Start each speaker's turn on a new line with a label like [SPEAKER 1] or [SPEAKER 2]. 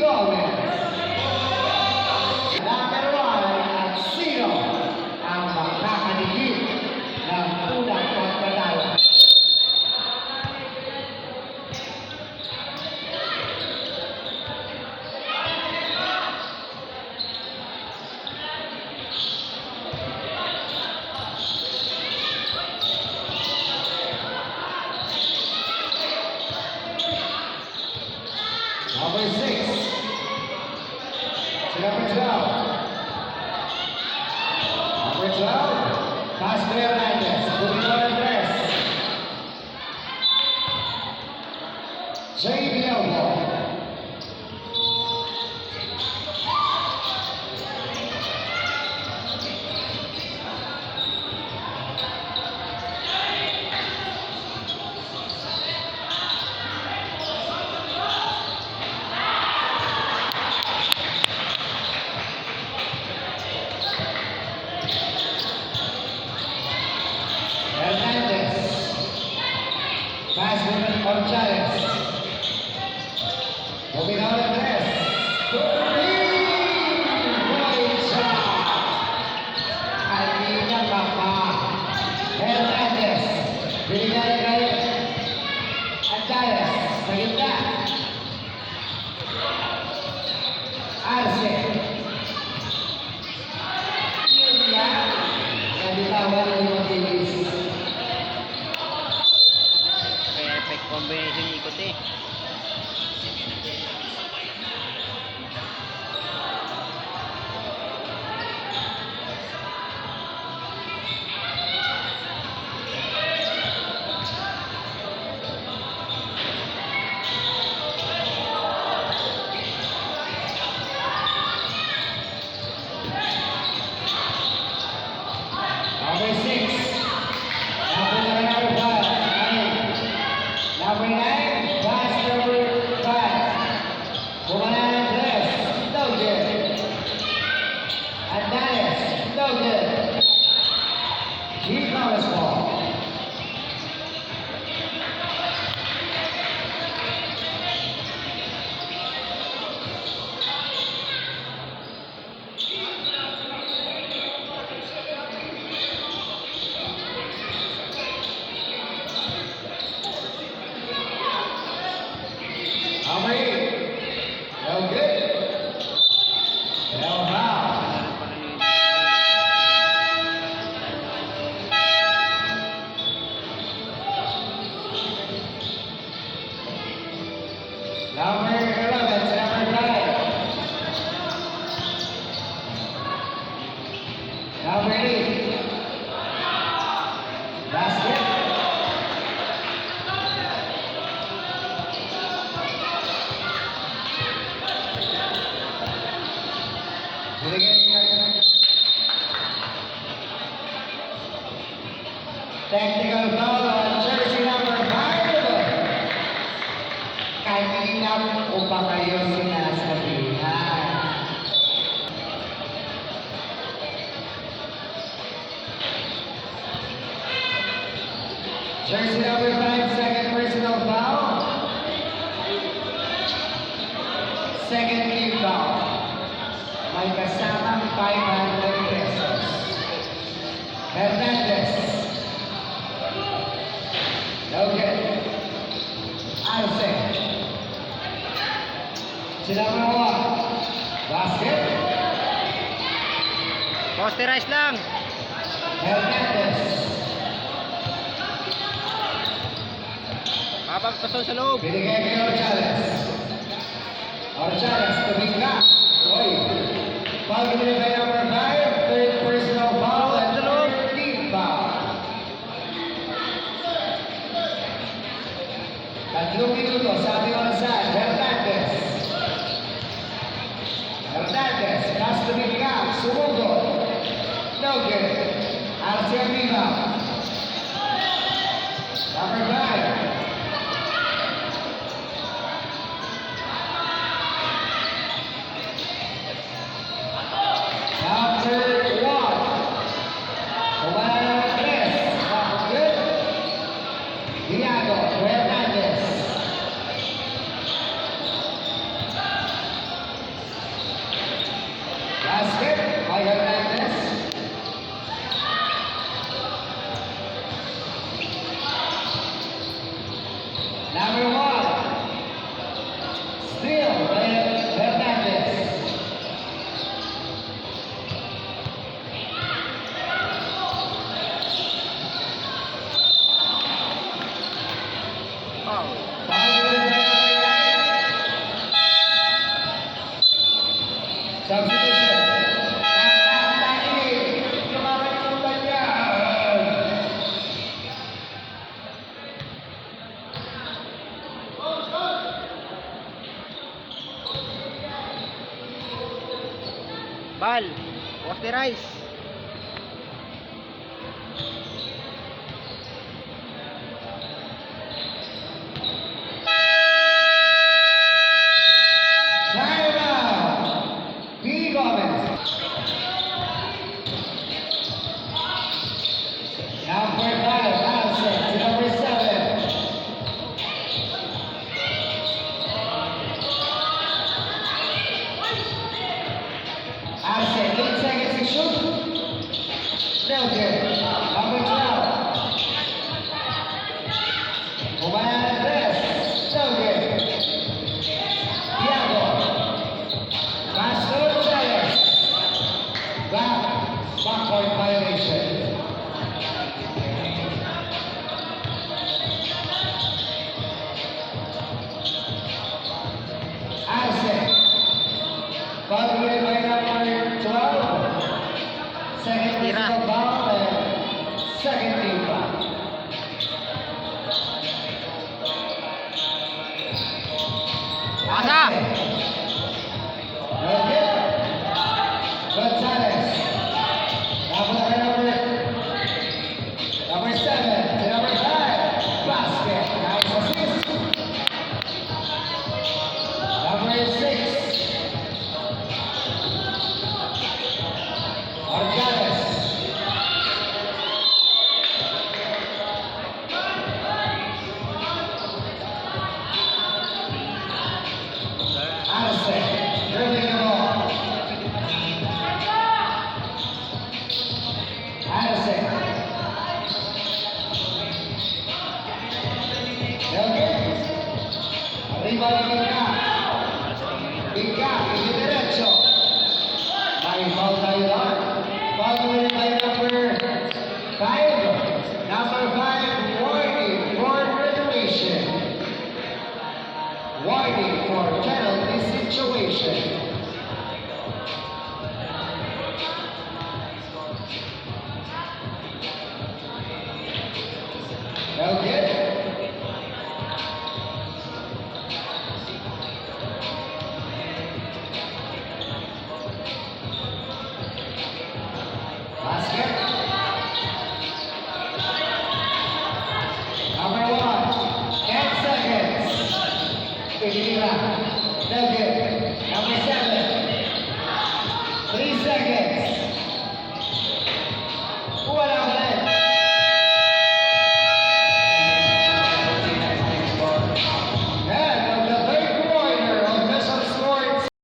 [SPEAKER 1] Gomez. Number 1 at 0 ang makakadigit ng unang pagkatalo. Number 6. To number 12. Number 12. Pass to Hernandez. Moving on to press. Jay Villalbo. Hernandez. Pass movement from Chavez. Moving out of press. Great shot. Kanina pa pa. Hernandez. Binigay kay Chavez. Sa gitna. Arce. Yun yan. Nabitawan ng mga tilis.
[SPEAKER 2] Perfect combination ikot eh.
[SPEAKER 1] Number 6. Number 5. Number 9. Pass number 5. Bumanan press. No good. Hernandez. No good. Here comes ball. Number 8. No good. No foul. Number 11 to number 5. Number 8. Basket. Technical foul on jersey number 5. Kanina po pa kayo sinasabihan. Jersey number 5, second personal foul. Second team foul. May kasamang 500 pesos. Hernandez. Okay. Arce. Number 1. Basket.
[SPEAKER 2] Posterize lang.
[SPEAKER 1] Hernandez.
[SPEAKER 2] Papagpasok sa loob.
[SPEAKER 1] Binigay kay Orchales. Orchales to be back. Oy. Foul binigay kay number 5. Third personal foul and third team foul. 3 minuto sa ating oras. Hernandez. Hernandez. Pass to be back. Sumugod. No good. Arce arriba. Number 5.
[SPEAKER 2] Bal. Poste Rice.
[SPEAKER 1] Time out. B. Gomez. Number 5, Allison, to number 7. Allison, 8 seconds to shoot. Still good. Number 12. Umayan Andres, still good. Diego. Pastor Reyes. Backcourt violation. Allison. Foul committed by number 12. Second personal foul and second team foul.
[SPEAKER 2] Asa.
[SPEAKER 1] Okay. Gonzalez. Number 7 to number 5. Basket. Nice assist. Number 6. Orjales. Allison, dribbling the ball. Allison. Okay. Arriba de Bigca. Bigca, y derecho. May foul tayo doon. Foul committed by number 5. Number 5, warning for regulation. Warning for penalty situation. Okay. Basket. Number 1, 10 seconds. Pagkira.